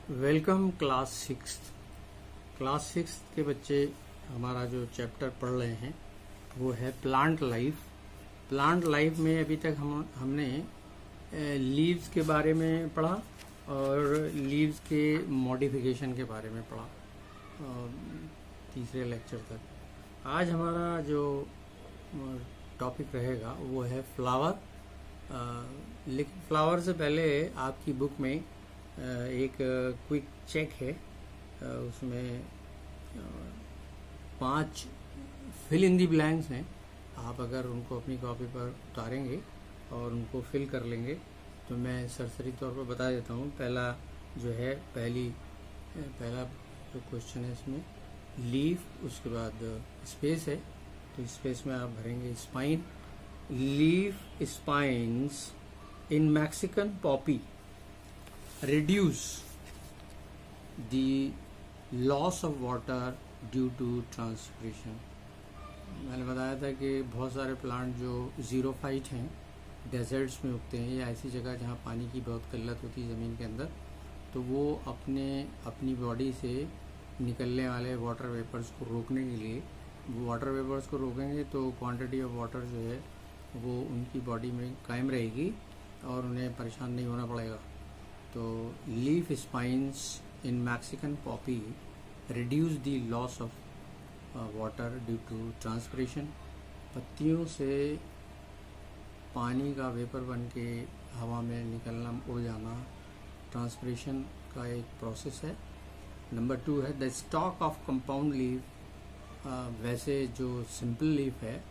Welcome class six के बच्चे हमारा जो चैप्टर पढ़ रहे हैं वो है प्लांट लाइफ में अभी तक हमने लीव्स के बारे में पढ़ा और लीव्स के मॉडिफिकेशन के बारे में पढ़ा तीसरे लेक्चर तक। आज हमारा जो टॉपिक रहेगा वो है फ्लावर। लेकिन फ्लावर से पहले आपकी बुक में एक क्विक चेक है, उसमें 5 फिल इन दी ब्लैंक्स हैं। आप अगर उनको अपनी कॉपी पर उतारेंगे और उनको फिल कर लेंगे तो मैं सरसरी तौर पर बता देता हूँ। पहला जो क्वेश्चन है इसमें लीफ, उसके बाद स्पेस है तो स्पेस में आप भरेंगे spine. Leaf spines in Mexican Poppy reduce the loss of water due to transpiration। मैंने बताया था कि बहुत सारे प्लांट जो ज़ीरोफाइट हैं, डेजर्ट्स में उगते हैं या ऐसी जगह जहाँ पानी की बहुत किल्लत होती है ज़मीन के अंदर, तो वो अपनी बॉडी से निकलने वाले वाटर वेपर्स को रोकने के लिए, वो वाटर वेपर्स को रोकेंगे तो क्वांटिटी ऑफ वाटर जो है वो उनकी बॉडी में कायम रहेगी और उन्हें परेशान नहीं होना पड़ेगा। तो leaf spines in Mexican poppy reduce the loss of water due to transpiration. पत्तियों से पानी का वेपर बन के हवा में निकलना, उड़ जाना, ट्रांसपिरेशन का एक प्रोसेस है। नंबर 2 है the stock of compound leaf. वैसे जो सिंपल लीफ है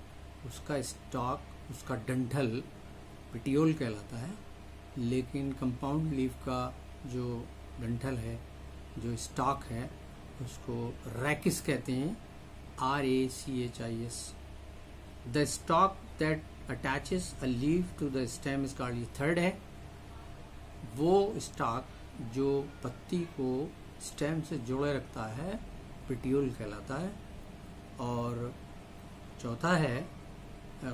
उसका स्टॉक, उसका डंठल पिटियोल कहलाता है, लेकिन कंपाउंड लीफ का जो डंठल है, जो स्टॉक है, उसको रैकिस कहते हैं, RACHIS। The stalk that attaches a leaf to the stem is called, third है वो स्टॉक जो पत्ती को स्टेम से जोड़े रखता है, पिटियोल कहलाता है। और चौथा है,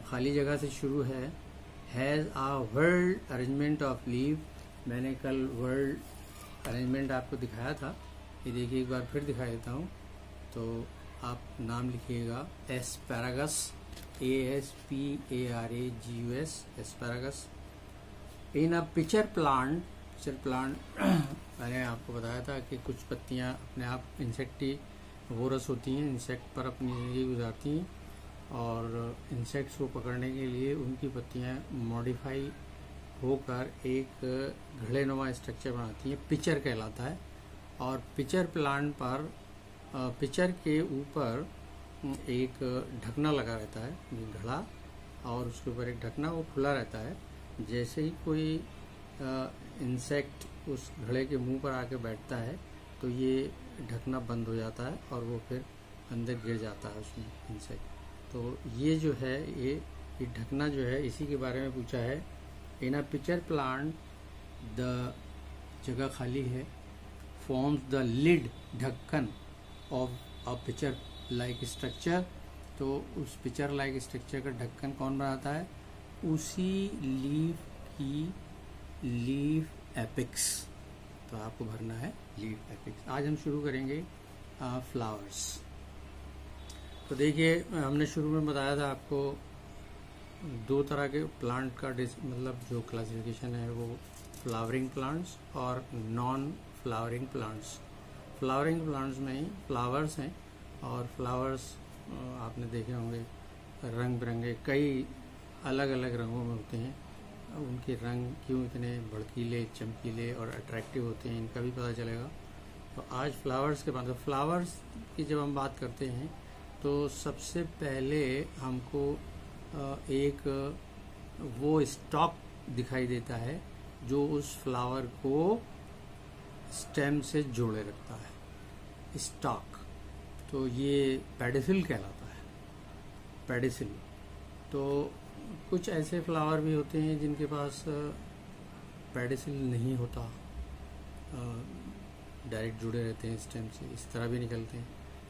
खाली जगह से शुरू है, has a whorled arrangement of leave. मैंने कल वर्ल्ड अरेंजमेंट आपको दिखाया था, ये देखिए एक बार फिर दिखा देता हूँ। तो आप नाम लिखिएगा asparagus, ASPARAGUS, asparagus. In a pitcher plant मैंने आपको बताया था कि कुछ पत्तियाँ अपने आप इंसेक्टिवोरस होती हैं, इंसेक्ट पर अपनी ज़िंदगी गुजारती हैं और इंसेक्ट्स को पकड़ने के लिए उनकी पत्तियां मॉडिफाई होकर एक घड़ेनुमा स्ट्रक्चर बनाती हैं, पिचर कहलाता है। और पिचर प्लांट पर पिचर के ऊपर एक ढकना लगा रहता है, घड़ा, और उसके ऊपर एक ढकना, वो खुला रहता है। जैसे ही कोई इंसेक्ट उस घड़े के मुंह पर आके बैठता है तो ये ढकना बंद हो जाता है और वो फिर अंदर गिर जाता है उसमें इंसेक्ट। तो ये जो है, ये ढकना जो है, इसी के बारे में पूछा है। In a pitcher plant the, जगह खाली है, फॉर्म्स द लिड, ढक्कन, of a pitcher like structure. तो उस पिचर लाइक स्ट्रक्चर का ढक्कन कौन बनाता है? उसी लीफ की लीफ एपिक्स। तो आपको भरना है लीफ एपिक्स। आज हम शुरू करेंगे फ्लावर्स। तो देखिए, हमने शुरू में बताया था आपको 2 तरह के प्लांट का मतलब जो क्लासिफिकेशन है वो फ्लावरिंग प्लांट्स और non flowering plants. Flowering plants में ही फ्लावर्स हैं, और फ्लावर्स आपने देखे होंगे रंग बिरंगे, कई अलग अलग रंगों में होते हैं। उनके रंग क्यों इतने भड़कीले, चमकीले और अट्रैक्टिव होते हैं, इनका भी पता चलेगा। तो आज फ्लावर्स के बाद, फ्लावर्स की जब हम बात करते हैं तो सबसे पहले हमको एक वो स्टॉक दिखाई देता है जो उस फ्लावर को स्टेम से जोड़े रखता है, स्टॉक। तो ये पेडिसिल कहलाता है, पेडिसिल। तो कुछ ऐसे फ्लावर भी होते हैं जिनके पास पेडिसिल नहीं होता, डायरेक्ट जुड़े रहते हैं स्टेम से, इस तरह भी निकलते हैं।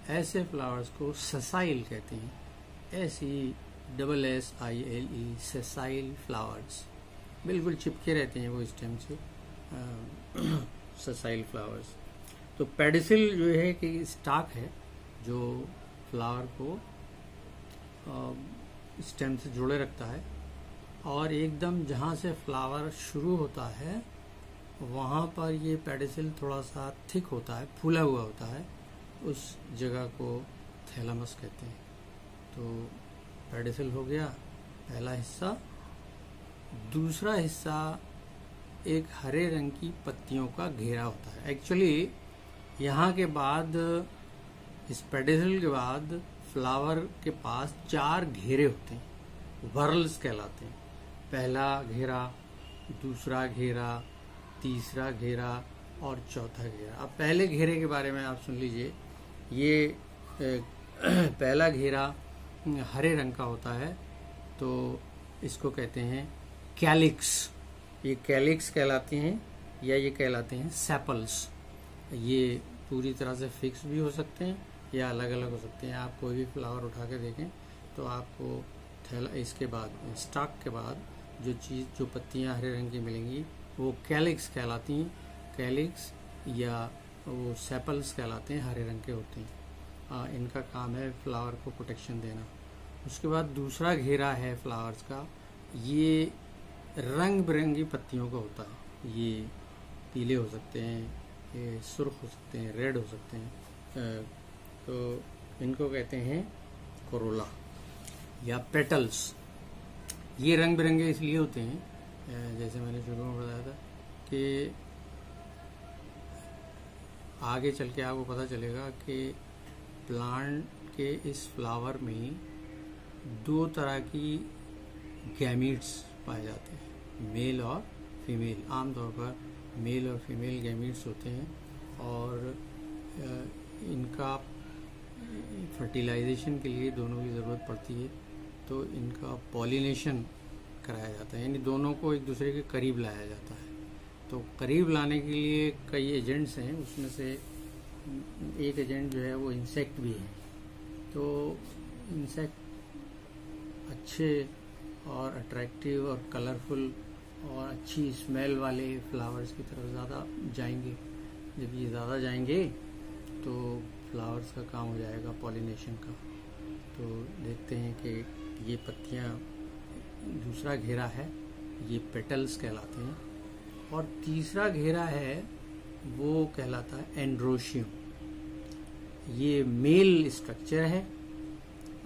ऐसे फ्लावर्स को सेसाइल कहते हैं, SESSILE, सेसाइल फ्लावर्स। बिल्कुल चिपके रहते हैं वो स्टेम से, ससाइल फ्लावर्स। तो पेडिसिल जो है कि स्टाक है जो फ्लावर को स्टेम से जोड़े रखता है, और एकदम जहाँ से फ्लावर शुरू होता है वहाँ पर ये पेडिसिल थोड़ा सा थिक होता है, फूला हुआ होता है, उस जगह को थैलामस कहते हैं। तो पेडिसिल हो गया पहला हिस्सा। दूसरा हिस्सा एक हरे रंग की पत्तियों का घेरा होता है। एक्चुअली यहाँ के बाद, इस पेडिसिल के बाद फ्लावर के पास 4 घेरे होते हैं, वर्ल्स कहलाते हैं। पहला घेरा, दूसरा घेरा, तीसरा घेरा और चौथा घेरा। अब पहले घेरे के बारे में आप सुन लीजिए। ये पहला घेरा हरे रंग का होता है, तो इसको कहते हैं कैलिक्स। ये कैलिक्स कहलाती हैं, या ये कहलाते हैं सेपल्स। ये पूरी तरह से फिक्स भी हो सकते हैं या अलग अलग हो सकते हैं। आप कोई भी फ्लावर उठा के देखें तो आपको इसके बाद, स्टॉक के बाद जो पत्तियां हरे रंग की मिलेंगी वो कैलिक्स कहलाती हैं। कैलिक्स या वो सेपल्स कहलाते हैं, हरे रंग के होते हैं। इनका काम है फ्लावर को प्रोटेक्शन देना। उसके बाद दूसरा घेरा है फ्लावर्स का, ये रंग बिरंगी पत्तियों का होता है। ये पीले हो सकते हैं, ये सुर्ख हो सकते हैं, रेड हो सकते हैं। तो इनको कहते हैं कोरोला या पेटल्स। ये रंग बिरंगे इसलिए होते हैं, जैसे मैंने शुरू में बताया था कि आगे चल के आपको पता चलेगा कि प्लांट के इस फ्लावर में 2 तरह की गैमीट्स पाए जाते हैं, मेल और फीमेल। आमतौर पर मेल और फीमेल गैमीट्स होते हैं, और इनका फर्टिलाइजेशन के लिए दोनों की ज़रूरत पड़ती है। तो इनका पॉलिनेशन कराया जाता है, यानी दोनों को एक दूसरे के करीब लाया जाता है। तो करीब लाने के लिए कई एजेंट्स हैं, उसमें से एक एजेंट जो है वो इंसेक्ट भी है। तो इंसेक्ट अच्छे और अट्रैक्टिव और कलरफुल और अच्छी स्मेल वाले फ्लावर्स की तरफ ज़्यादा जाएंगे। जब ये ज़्यादा जाएंगे तो फ्लावर्स का काम हो जाएगा पॉलिनेशन का। तो देखते हैं कि ये पत्तियाँ, दूसरा घेरा है ये पेटल्स कहलाते हैं, और तीसरा घेरा है वो कहलाता है एंड्रोशियम। ये मेल स्ट्रक्चर है,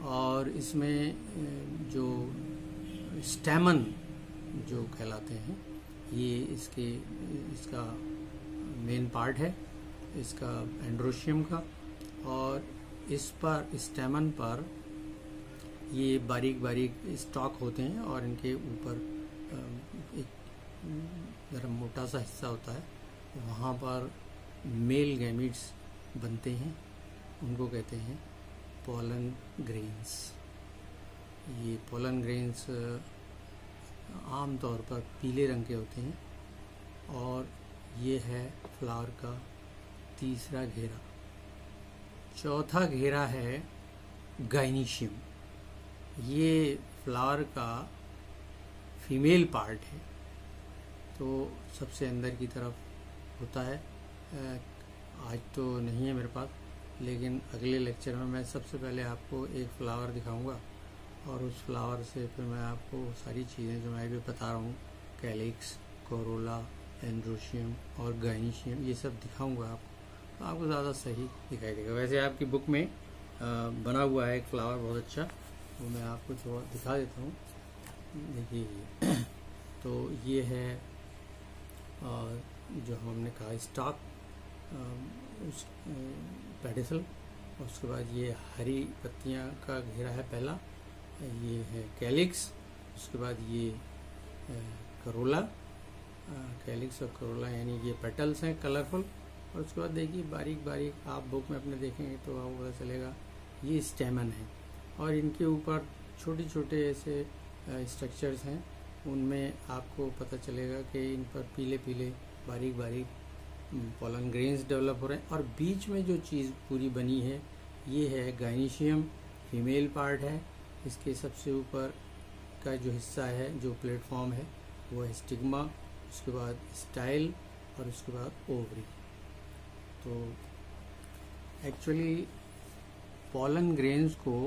और इसमें जो स्टैमन जो कहलाते हैं, ये इसका मेन पार्ट है इसका एंड्रोशियम का। और इस पर, स्टैमन पर ये बारीक बारीक स्टॉक होते हैं, और इनके ऊपर एक जरा मोटा सा हिस्सा होता है, वहाँ पर मेल गैमीट्स बनते हैं, उनको कहते हैं पोलन ग्रेन्स। ये पोलन ग्रेन्स आमतौर पर पीले रंग के होते हैं, और ये है फ्लावर का तीसरा घेरा। चौथा घेरा है गाइनीशियम। ये फ्लावर का फीमेल पार्ट है, तो सबसे अंदर की तरफ होता है। आज तो नहीं है मेरे पास, लेकिन अगले लेक्चर में मैं सबसे पहले आपको एक फ्लावर दिखाऊंगा, और उस फ्लावर से फिर मैं आपको सारी चीज़ें जो मैं भी बता रहा हूँ, कैलिक्स, कोरोला, एंड्रोशियम और गाइनीशियम, ये सब दिखाऊंगा आपको, तो आपको ज़्यादा सही दिखाई देगा। वैसे आपकी बुक में बना हुआ है एक फ्लावर बहुत अच्छा, वो मैं आपको थोड़ा दिखा देता हूँ। देखिए तो ये है जो हमने कहा स्टॉक, उस पेडिसल। उसके बाद ये हरी पत्तियाँ का घेरा है पहला, ये है कैलिक्स। उसके बाद ये करोला, कैलिक्स और करोला यानी ये पेटल्स हैं कलरफुल। और उसके बाद देखिए बारीक बारीक आप बुक में अपने देखेंगे तो आपको पता चलेगा ये स्टेमन है, और इनके ऊपर छोटे छोटे ऐसे स्ट्रक्चर्स हैं, उनमें आपको पता चलेगा कि इन पर पीले पीले बारीक बारीक पोलन ग्रेन्स डेवलप हो रहे हैं। और बीच में जो चीज़ पूरी बनी है ये है गाइनीशियम, फीमेल पार्ट है। इसके सबसे ऊपर का जो हिस्सा है, जो प्लेटफॉर्म है, वो है स्टिग्मा। उसके बाद स्टाइल, और उसके बाद ओवरी। तो एक्चुअली पॉलन ग्रेन्स को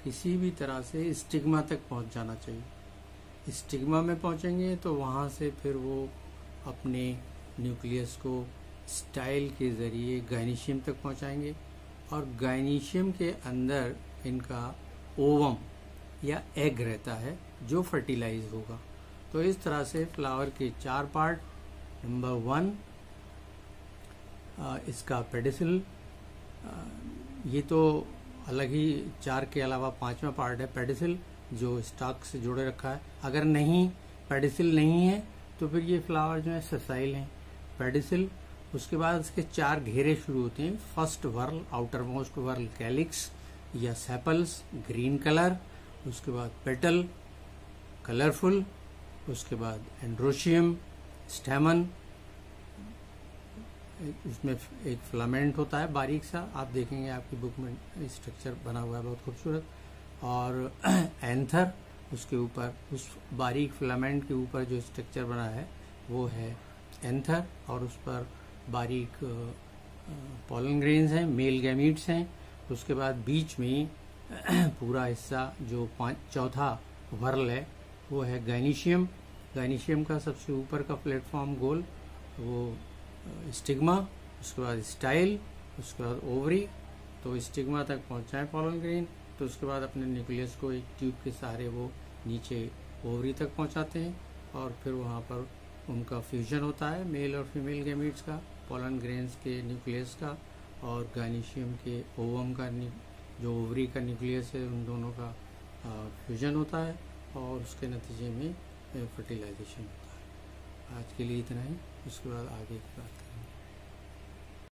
किसी भी तरह से स्टिग्मा तक पहुंच जाना चाहिए। स्टिग्मा में पहुंचेंगे तो वहां से फिर वो अपने न्यूक्लियस को स्टाइल के ज़रिए गायनीशियम तक पहुंचाएंगे और गायनीशियम के अंदर इनका ओवम या एग रहता है जो फर्टिलाइज होगा। तो इस तरह से फ्लावर के 4 पार्ट। नंबर 1 इसका पेडिसिल, ये तो अलग ही 4 के अलावा 5वां पार्ट है पेडिसिल जो स्टॉक से जोड़े रखा है। अगर नहीं पेडिसिल नहीं है तो फिर ये फ्लावर जो है सेसाइल हैं। पेडिसिल, उसके बाद इसके 4 घेरे शुरू होते हैं। First whorl, outermost whorl calyx या सेपल्स, ग्रीन कलर। उसके बाद पेटल, कलरफुल। उसके बाद एंड्रोशियम, स्टेमन, इसमें एक फिलामेंट होता है बारीक सा, आप देखेंगे आपकी बुक में स्ट्रक्चर बना हुआ है बहुत खूबसूरत। और एंथर, उसके ऊपर उस बारीक फिलामेंट के ऊपर जो स्ट्रक्चर बना है वो है एंथर, और उस पर बारीक पॉलन ग्रेन्स हैं, मेल गैमीट्स हैं। उसके बाद बीच में पूरा हिस्सा जो 4था वर्ल है वो है गायनीशियम। गायनीशियम का सबसे ऊपर का प्लेटफॉर्म गोल वो स्टिग्मा, उसके बाद स्टाइल, उसके बाद ओवरी। तो स्टिग्मा तक पहुंचाएं पॉलन ग्रेन, तो उसके बाद अपने न्यूक्लियस को एक ट्यूब के सहारे वो नीचे ओवरी तक पहुंचाते हैं और फिर वहाँ पर उनका फ्यूजन होता है मेल और फीमेल गैमीट्स का, पॉलन ग्रेन्स के न्यूक्लियस का और गायनीशियम के ओवम का, जो ओवरी का न्यूक्लियस है, उन दोनों का फ्यूजन होता है और उसके नतीजे में फर्टिलाइजेशन होता है। आज के लिए इतना ही, उसके बाद आगे की बात करें।